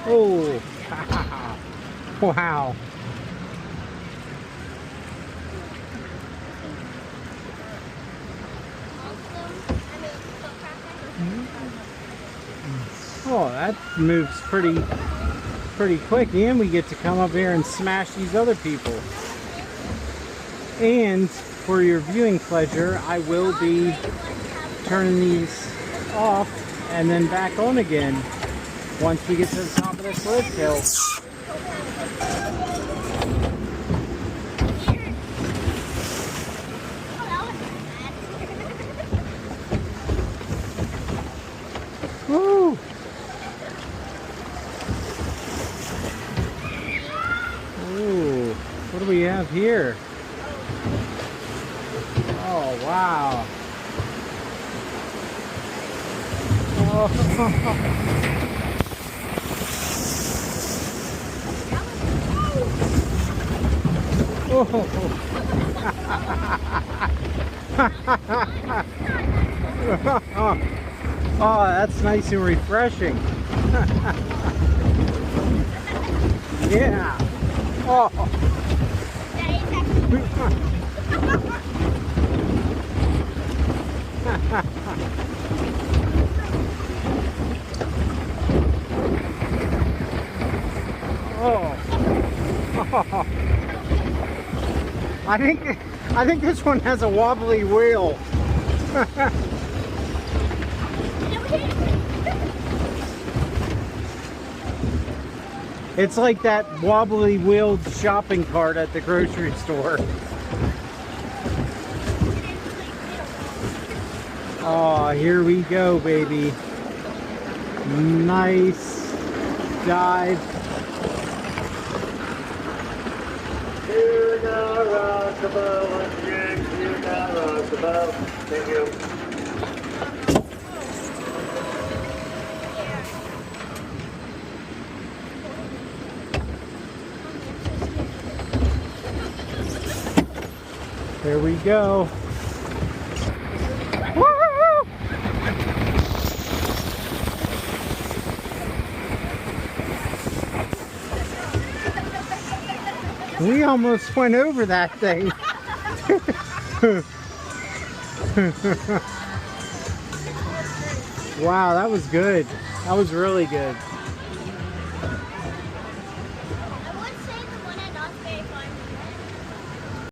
Oh, wow. Oh, that moves pretty quick, and we get to come up here and smash these other people. And for your viewing pleasure, I will be turning these off and then back on again once we get to the top of this lift hill. Woo! Ooh, what do we have here? Oh, wow. Oh. Oh, that's nice and refreshing. Yeah. Oh. Oh. I think this one has a wobbly wheel. It's like that wobbly wheeled shopping cart at the grocery store. Oh, here we go, baby. Nice dive. You now rock the boat, you now rock the boat. Thank you. Here we go. We almost went over that thing. Wow, that was good. That was really good.